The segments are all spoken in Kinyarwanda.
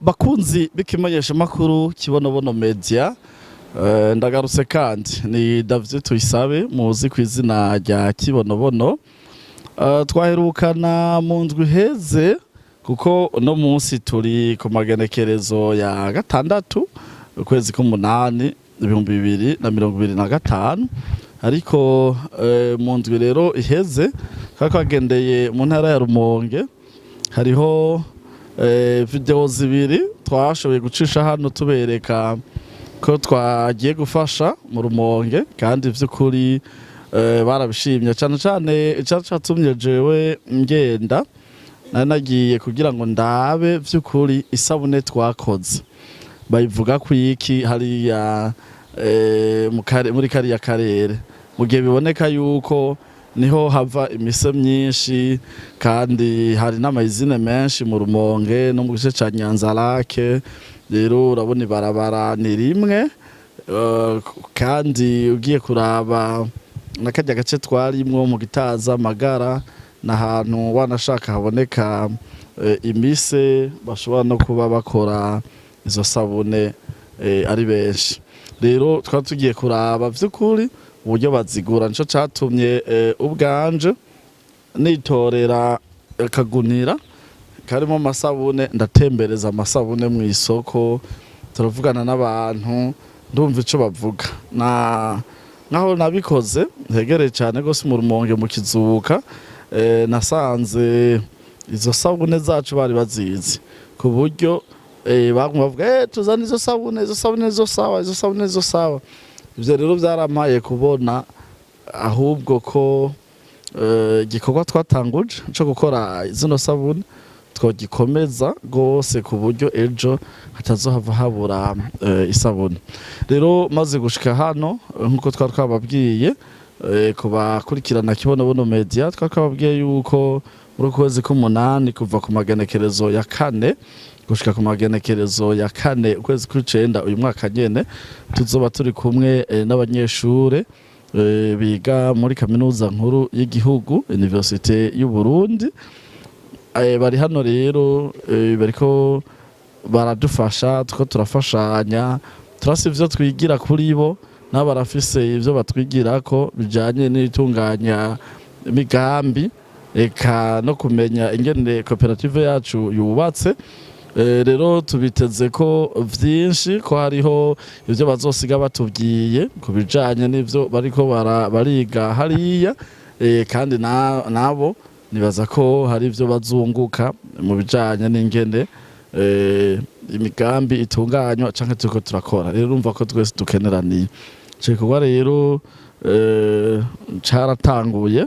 Bakunzi b'ikimenyesha makuru Kibonobono Media, ndagarutse kandi ni David Tuyisabe muzi ku izina rya Kibonobono. Twaherukana mu ndwi heze kuko uno munsi turi ku magenekerezo ya gatandatu ukwezi k'umunani 2025, ariko mu ndwi rero iheze kakagendeye mu ntara ya Rumonge hariho video zibiri twashoboye gucisha hano tubereka ko twagiye gufasha mu Rumonge, kandi vy'ukuri barabishimye cyane cyane. Cyatumye jewe ngenda nagiye kugira ngo ndabe vy'ukuri isabune twakoze bayivuga ku iki hariya muri kariya karere, mu gihe biboneka yuko niho hava imise myinshi kandi hari n'amazine menshi mu Rumonge no mu gice ca Nyanzarake. Rero urabona ibarabara ni rimwe, kandi ugiye kuraba nakajya gace twarimwo mu Gitaza Magara n'ahantu wanashaka haboneka imise bashobora no kuba bakora izo sabune ari benshi. Rero twari tugiye kuraba vy'ukuri uburyo bazigura, nico catumye ubwanje nitorera akagunira karimo amasabune, ndatembereza amasabune mu isoko, turavugana n'abantu ndumva ico bavuga. Naho nabikoze hegereye cyane gose mu Rumonge mu Kizuka, nasanze izo sabune zacu bari bazizi ku buryo bavuga tuzana izo sabune zo sawa. Ivyo rero byaramaye kubona ahubwo ko igikorwa twatanguje cyo gukora zino sabune twogikomeza gose ku buryo ejo hatazohava habura isabune. Rero maze gushika hano nkuko twababwiye kubakurikirana Kibonobono Media, twababwiye yuko muri kwezi k'umunani kuva ku magenekerezo ya 4 gushika ku magenekerezo ya 4 ukwezi kw'icenda uyu mwaka nyene tuzoba turi kumwe n'abanyeshure biga muri kaminuza nkuru y'igihugu Université y'u Burundi. Bari hano rero bariko baradufasha, tuko turafashanya, turasi ivyo twigira kuri bo nabo barafise ivyo batwigirako bijanye n'itunganya imigambi eka no kumenya ingene koperative yacu yubatse. Rero tubiteze ko vyinshi, ko hariho ivyo bazosiga batubwiye kubijanye n'ivyo bariko bariga hariya, kandi nabo nibaza ko hari ivyo bazunguka mu bijanye n'ingene imigambi itunganywa canke turiko turakora. Rero urumva ko twese dukeneraniye ico gikorwa. Rero caratanguye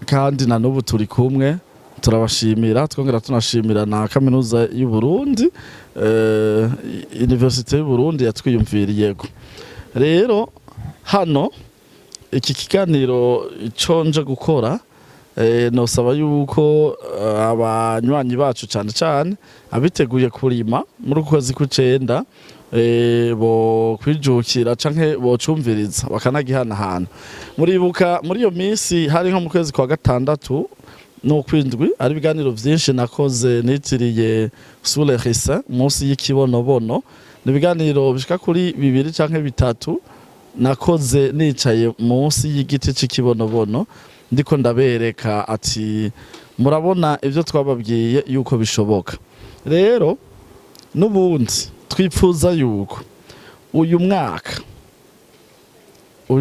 kandi na n'ubu turi kumwe, turabashimira, twongera tunashimira na kaminuza y'u Burundi, Université y'u Burundi yatwiyumviriyeko. Rero hano iki kiganiro iconje gukora, nosaba yuko abanywanyi bacu cyane cyane abiteguye kurima muri kwezi kw'icenda bo kwijukira canke bo cumviriza bakanagihanahana. Muribuka muri iyo minsi hari nko mu kwezi kwa gatandatu no kwindwi ari ibiganiro vyinshi nakoze nitiriye Sous les Rissa munsi y'Ikibonobono. Ni ibiganiro bishika kuri 2 canke 3 nakoze nicaye munsi y'igiti c'Ikibonobono ndiko ndabereka ati murabona ivyo twababwiye yuko bishoboka. Rero n'ubundi twipfuza yuko uyu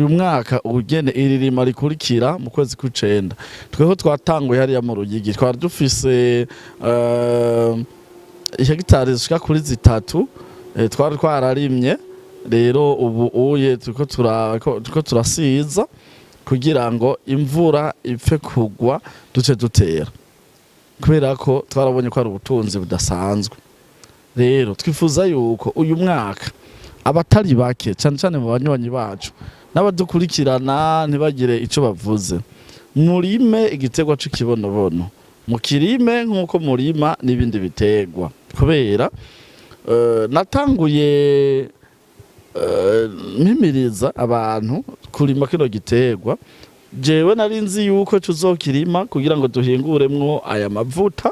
mwaka ugene iririma rikurikira mu kwezi kw'icenda tweho twatanguye hariya mu Ruyigi, twari dufise hegitari zishika kuri 3 twari twararimye. Rero ubu uye turiko turasiza kugira ngo imvura ipfe kugwa duce dutera, kubera ko twarabonye ko ari ubutunzi budasanzwe. Rero twifuza yuko uyu mwaka abatari bake cyane cyane mu banywanyi bacu n'abadukurikirana ntibagire ico bavuze, murime igitegwa c'Ikibonobono, mukirime nkuko murima n'ibindi bitegwa, kubera natanguye mpimiriza abantu kurima kino gitegwa. Jewe nari nzi yuko tuzokirima kugira ngo duhinguremwo aya mavuta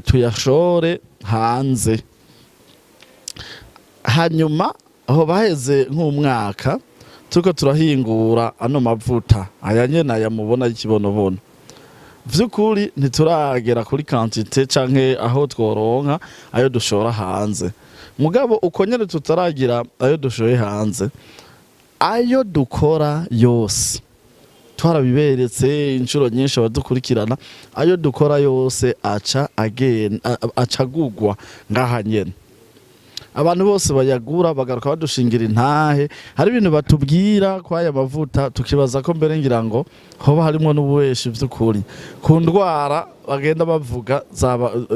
tuyashore hanze. Hanyuma aho baheze nk'umwaka turiko turahingura ano mavuta aya nyene aya mubona y'ikibonobono, vy'ukuri ntituragera kuri quantité canke aho tworonka ayo dushora hanze. Mugabo uko nyene tutaragira ayo dushoye hanze, ayo dukora yose twarabiberetse inshuro nyinshi abadukurikirana, ayo dukora yose aca agugwa ngaha nyene. Abantu bose bayagura bagaruka badushingira intahe, hari ibintu batubwira kwa aya mavuta tukibaza ko mbere ngira ngo hoba harimo n'ububeshi vy'ukuri ku ndwara bagenda bavuga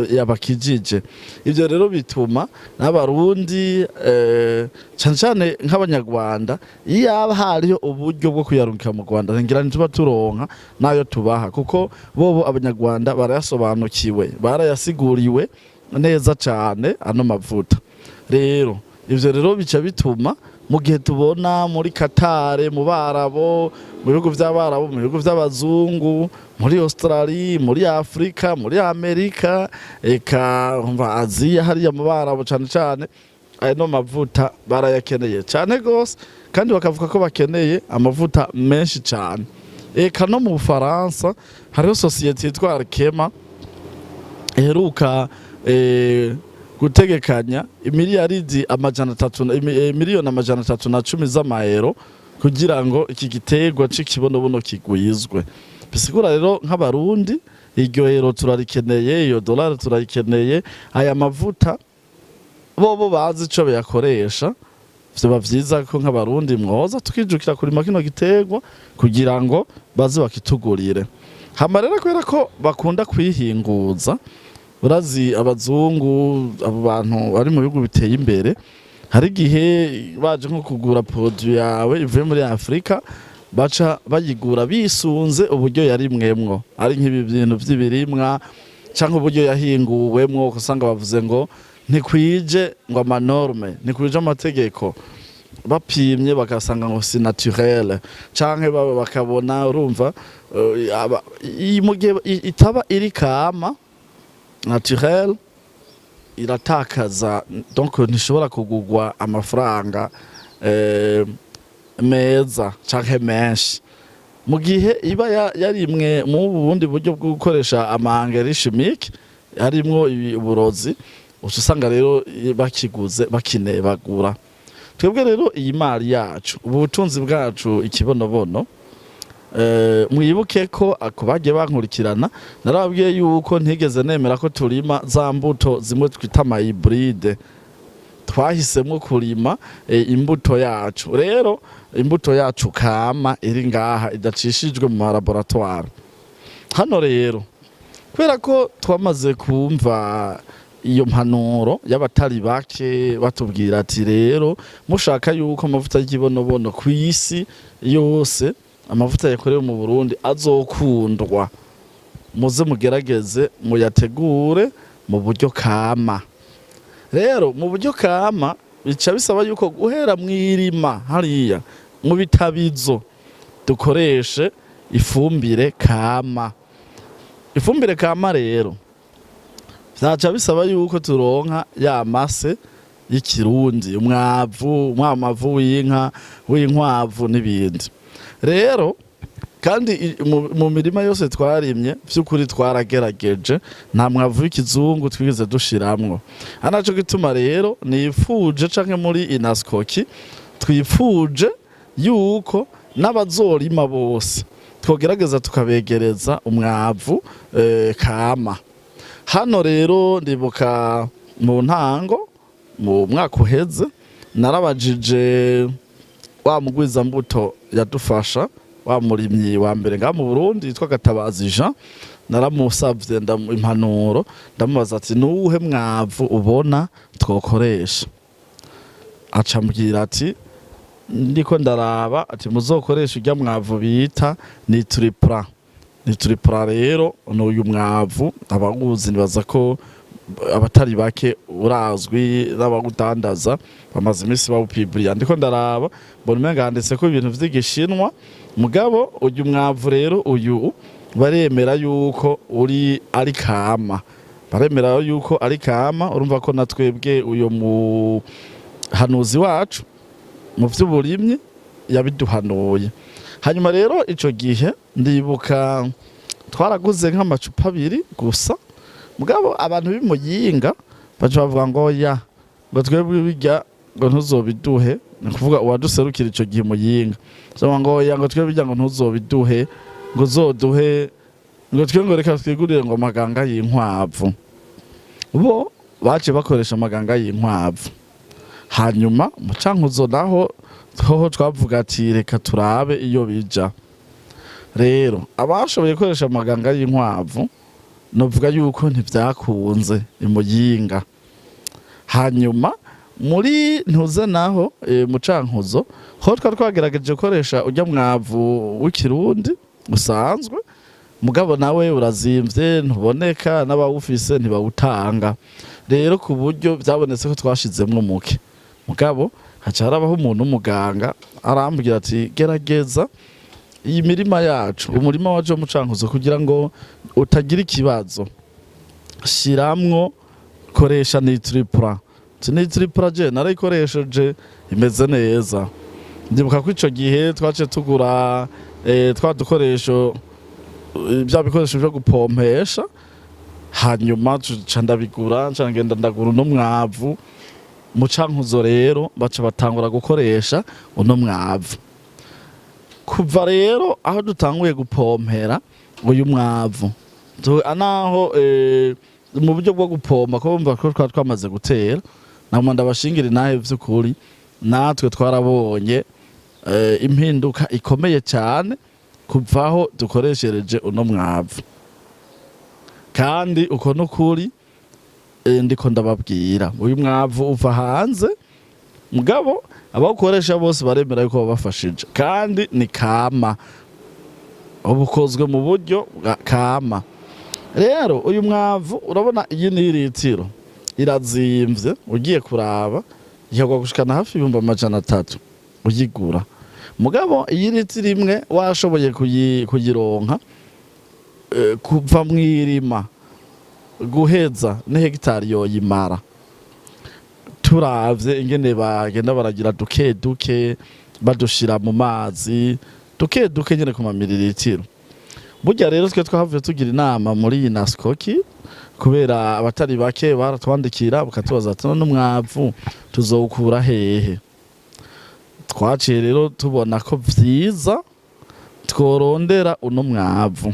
yabakijije. Ivyo rero bituma n'abarundi cane cane nk'abanyarwanda iyaba hariho uburyo bwo kuyarungika mu Rwanda ngira ntuba turonka nayo tubaha, kuko bobo abanyarwanda barayasobanukiwe, barayasiguriwe neza cane ano mavuta. Rero ivyo rero bica bituma mu gihe tubona muri Qatar, mu Barabo, mu bihugu vy'Abarabo, mu bihugu vy'abazungu, muri Australia, muri Afrika, muri Amerika, eka umva Aziya hariya mu Barabo cane cane, no mavuta barayakeneye cane gose, kandi bakavuga ko bakeneye amavuta menshi cane. Eka no mu Bufaransa hariho societe yitwa Arkema iheruka gutegekanya miliyoni amajana 310 z'amayero kugira ngo iki giterwa c'ikibonobono kigwizwe. Bisigura rero nk'abarundi iryo ero turarikeneye, iyo dolari turayikeneye, aya mavuta bobo bazi ico bayakoresha. Vyoba vyiza ko nk'abarundi mwoza tukijukira kurima kino giterwa kugira ngo baze bakitugurire. Hama rero kubera ko bakunda kwihinguza, urazi abazungu, abo bantu bari mu bihugu biteye imbere, hari gihe baje nko kugura produit yawe ivuye muri Afrika, baca bayigura bisunze uburyo yarimwemwo, ari nk'ibi bintu vy'ibirimwa canke uburyo yahinguwemwo, usanga bavuze ngo ntikwije ngo amanorme, ntikwije amategeko, bapimye bakasanga ngo si naturel, canke bakabona urumva mu gihe itaba iri kama naturel iratakaza, donc ntishobora kugugwa amafaranga meza canke menshi. Mu gihe iba yarimwe mu bundi buryo bwo gukoresha amangeri chimique, harimwo uburozi, usanga rero bakiguze bakinebagura. Twebwe rero iyi mari yacu, ubutunzi bwacu ikibonobono, mwibuke ko akubagiye bankurikirana narabwiye yuko ntigeze nemera ko turima za mbuto zimwe twita ama hybride. Twahisemwo kurima imbuto yacu. Rero imbuto yacu kama iri ngaha idacishijwe mu laboratoire. Hano rero kubera ko twamaze kumva iyo mpanuro y'abatari bake batubwira ati rero mushaka yuko amavuta y'ikibonobono ku isi yose, amavuta yakorewe mu Burundi azokundwa, muze mugerageze muyategure mu buryo kama. Rero mu buryo kama bica bisaba yuko guhera mwirima hariya mu bitabizo dukoreshe ifumbire kama. Ifumbire kama rero vyaca bisaba yuko turonka ya mase y'ikirundi, umwavu w'inka, w'inkwavu n'ibindi. Rero kandi mu mirima yose twarimye vy'ukuri twaragerageje, nta mwavu w'ikizungu twigeze dushiramwo. Anaco gituma rero nifuje canke muri Inaskoki twifuje yuko n'abazorima bose twogerageza tukabegereza umwavu kama. Hano rero ndibuka mu ntango mu mwaka uheze narabajije wa mugwiza mbuto yadufasha, wa murimyi wa mbere nga mu Burundi yitwa Gatabazi Jean, naramusavye impanuro, ndamubaza ati nuwuhe mwavu ubona twokoresha? Aca mbwira ati ndiko ndaraba, ati muzokoresha urya mwavu bita Nitripra. Nitripra rero n'uyu mwavu abaguzi nibaza ko abatari bake urazwi n'abagudandaza bamaze imisi bawupibriya. Ndiko ndaraba mbona umenga handitse ko ibintu vy'igishinwa, mugabo uyu mwavu rero uyu baremera yuko ari kama, baremera yuko ari kama. Urumva ko natwebwe uyo muhanuzi wacu mu vy'uburimyi yabiduhanuye. Hanyuma rero ico gihe ndibuka twaraguze nk'amacupa 2 gusa, mugabo abantu b'imuyinga baje bavuga ngo ya ngo twebwe bijya ngo ntuzobiduhe, ni kuvuga uwaduserukira ico gihe muyinga so ngo ya ngo twebwe bijya ngo ntuzobiduhe, ngo zoduhe ngo twe ngo reka twigurire ngo amaganga y'inkwavu. Bo baje bakoresha amaganga y'inkwavu. Hanyuma mu Cankuzo naho toho twavuga ati reka turabe iyo bija. Rero abashoboye gukoresha amaganga y'inkwavu novuga yuko ntivyakunze imuyinga. Hanyuma muri ntuze naho mu Cankuzo ho twagerageje gukoresha ujya mwavu w'ikirundi usanzwe, mugabo nawe urazimvye ntuboneka, n'abawufise ntibawutanga. Rero ku buryo byabonetse ko twashizemwe muke, mugabo haca harabaho umuntu w'umuganga arambwira ati gerageza iyi mirima yacu, umurima wacu mu Cankuzo kugira ngo utagira ikibazo, shiramwo koresha nitripra. Nitripra je narayikoresheje imeze neza. Ndibuka ko ico gihe twace tugura twadukoresho bya bikoresho byo gupompesha, hanyuma ndabigura ngenda ndagura uno mwavu mu Cankuzo. Rero baca batangura gukoresha uno mwavu. Kuva rero aho dutanguye gupompera uyu mwavu anaho mu buryo bwo gupompa ko bumva ko twamaze gutera, namwe ndabashingira nahe vy'ukuri natwe twarabonye impinduka ikomeye cyane kuvaho dukoreshereje uno mwavu. Kandi uko nukuri ndiko ndababwira uyu mwavu uva hanze, mugabo abawukoresha bose baremera yuko babafashije, kandi ni kama, ubukozwe mu buryo kama. Rero uyu mwavu urabona iyi ni litiro irazimvye, ugiye kuraba yagwa gushikana hafi 300 uyigura, mugabo iyi litiro imwe washoboye kuyironka kuva mwirima guheza ne hegitari yoyimara. Turavye ingene bagenda baragira duke duke badushira mu mazi duke duke nyene ku mamililitiro. Burya rero twe twahavuye tugira inama muri Naskoki, kubera abatari bake baratwandikira bakatubaza ati none umwavu tuzowukura hehe. Twaciye rero tubona ko vyiza tworondera uno mwavu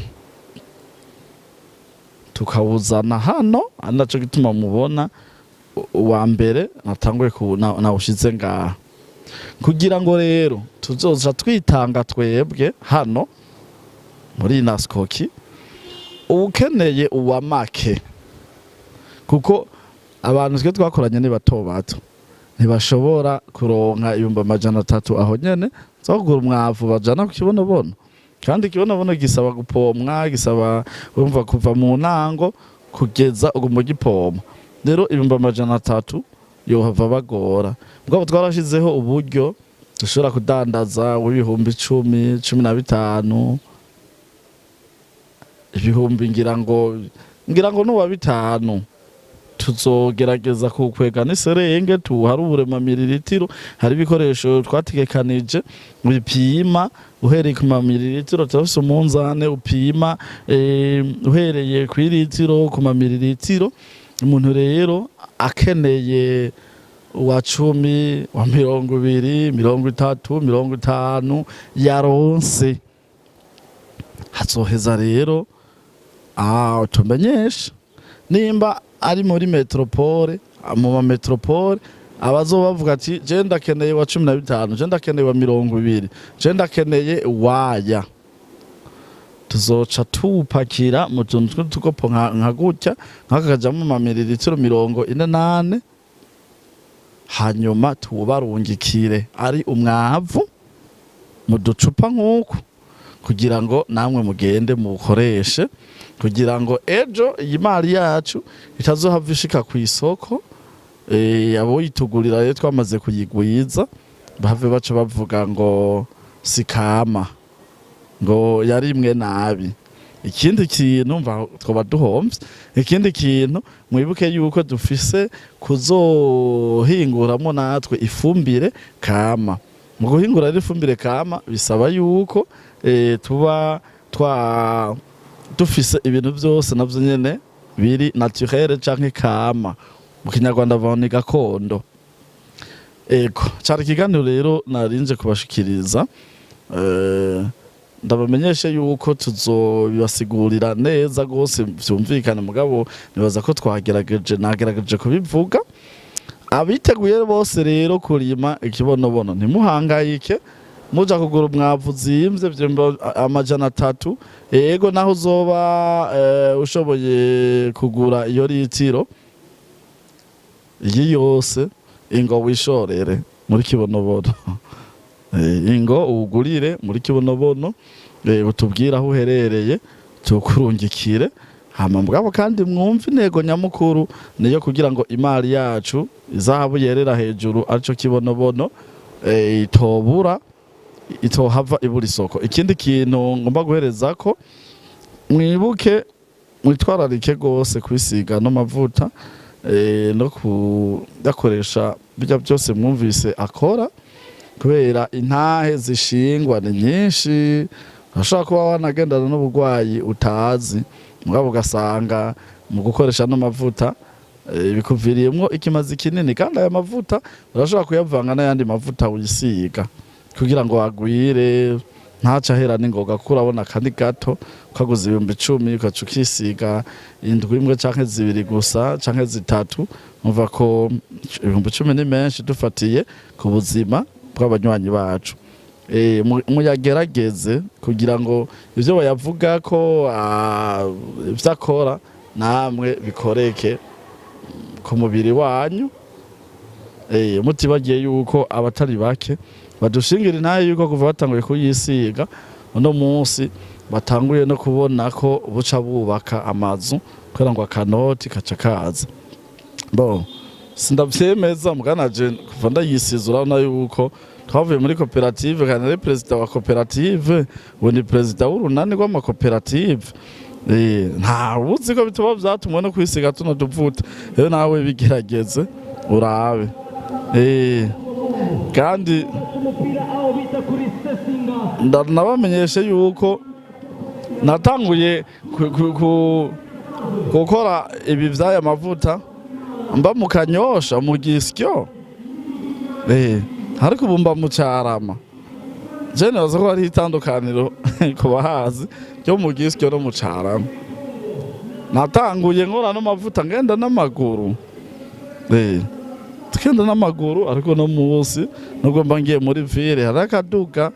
tukawuzana hano, anaco gituma mubona uwa mbere natanguye nawushize ngaha, kugira ngo rero tuzoza twitanga twebwe hano muri Naskoki ukeneye uwa make, kuko abantu twe twakoranye ni bato bato ntibashobora kuronka 300 aho nyene zo kugura umwavu bajana ku kibonobono. Kandi kibonobono gisaba gupomwa, gisaba urumva kuva mu ntango kugeza mu gipoma. Rero 300 yohava bagora, mugabo twarashizeho uburyo dushobora kudandaza w'ibihumbi 10, 15, ibihumbi ngira ngo nuwa 5 tuzogerageza kukwega n'iserenge tuharure ma mililitiro. Hari ibikoresho twategekanije bipima uhereye ku ma mililitiro, tafise umunzane upima uhereye ku litiro ku ma mililitiro. Umuntu rero akeneye wa 10, wa 20, 30, 50 yaronse, hazoheza rero tumenyesha nimba ari muri metropole. Mu metropole abazo bavuga ati je ndakeneye wa 15, je ndakeneye wa 20, je ndakeneye waya, tuzoca tupakira mu tuntu tukopo nka gutya nkakajamo ma mililitiro 48, hanyuma tubarungikire ari umwavu mu ducupa nk'uko, kugira ngo namwe mugende mukoreshe, kugira ngo ejo iyi mari yacu itazohava ishika ku isoko abo yitugurira rero twamaze kuyigwiza bahave baca bavuga ngo sikama, ngo yarimwe nabi. ikindi kintu mva twoba duhomvye ikindi kintu mwibuke yuko dufise kuzohinguramwo natwe ifumbire kama mu guhingura ifumbire kama bisaba yuko tuba dufise ibintu byose navyo nyene biri naturel canke kama mu kinyarwanda bavani gakondo ego cyari ikiganiro rero narinje kubashikiriza ndabamenyeshe yuko tuzobibasigurira neza gose vyumvikana mugabo nibaza ko nagerageje kubivuga abiteguye bose rero kurima ikibonobono ntimuhangayike muja kugura umwavu zimvye $300 ego naho uzoba ushoboye kugura iyo litiro iyi yose ingo wishorere muri kibonobono ingo ugurire muri kibonobono utubwira aho uherereye tukurungikire hama mugabo kandi mwumva intego nyamukuru niyo kugira ngo imari yacu izahabu yerera hejuru arico kibonobono itohava ibura isoko. Ikindi kintu ngomba guhereza ko mwibuke mwitwararike gose kwisiga no mavuta no kudakoresha bijya byose mwumvise akora kubera intahe zishingwa ni nyinshi urashobora kuba wanagendana n'ubugwayi utazi mugabo ugasanga mu gukoresha no mavuta bikuviriyemwo ikimazi kinini kandi aya mavuta urashobora kuyavanga n'ayandi mavuta uyisiga kugira ngo agwire ntaca hera ningoga kurabona kandi gato ukaguza 10,000 ukaca ukisiga indwi imwe canke zibiri gusa canke zitatu umva ko 10,000 ni menshi dufatiye ku buzima bw'abanywanyi bacu muyagerageze kugira ngo ivyo bayavuga ko vyakora namwe bikoreke ku mubiri wanyu mutibagiye yuko abatari bake badushingira intaye yuko kuva batanguye kuyisiga uno munsi batanguye no kubona ko buca bubaka amazu kugira ngo akanoti kaca kaza bo sindavyemeza muganaje kuva ndayisiza urabona yuko twavuye muri koperative kandi ari president wa koperative we ni president w'urunani rw'amakoperative nta uzi ko bituba vyatumwe no kwisiga tuno tuvuta rero nawe bigerageze urabe kandi nabamenyeshe yuko natanguye gukora ibi vy'aya mavuta mba mu Kanyosha mu Gisyo ariko ubu mba mu Carama je nazo ko ari itandukaniro ku bahazi ryo mu Gisyo no mu Carama natanguye nkora no mavuta ngenda n'amaguru tukenda n'amaguru ariko no munsi nubwo mba ngiye muri ville harakaduga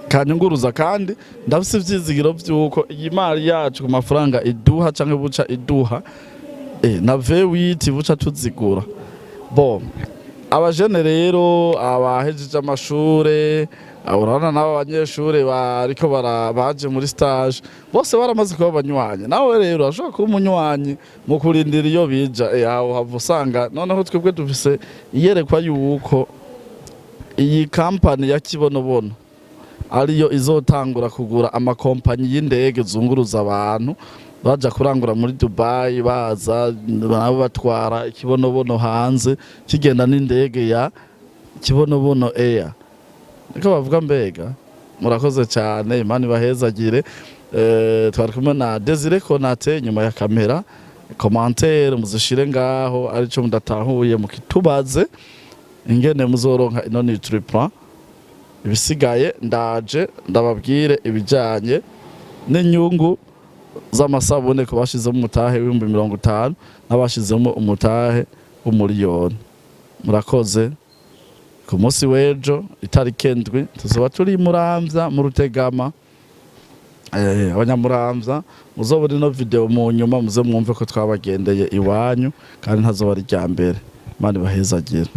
kanyunguruza kandi ndafise ivyizigiro vyuko iyi mari yacu ku mafaranga iduha canke buca iduha na V8 buca tuzigura bo abajene rero abahejeje amashure urabona nabo abanyeshure bariko baje muri stage bose baramaze kuba abanywanyi nawe rero ashobora kuba umunywanyi mu kurindira iyo bija aho havusanga noneho twebwe dufise iyerekwa yuko iyi company ya Kibonobono ariyo izotangura kugura amakompanyi y'indege zunguruza abantu baja kurangura muri Dubai baza nabo batwara Kibonobono hanze kigenda n'indege ya Kibonobono Air niko bavuga mbega murakoze cyane Imana ibahezagire twari kumwe na Desire Konate nyuma ya kamera commentaire muzishire ngaho arico mudatahuye mukitubaze ingene muzoronka ino Nutriplan ibisigaye ndaje ndababwire ibijanye n'inyungu z'amasabune ko bashizemo umutahe w'50 n'abashizemo umutahe w'1,000,000 murakoze ku munsi w'ejo itariki 7 tuzoba turi Muramvya mu Rutegama abanyamuramvya muzobona ino video mu nyuma muze mwumve ko twabagendeye iwanyu kandi ntazoba ari rya mbere Imana ibahezagire.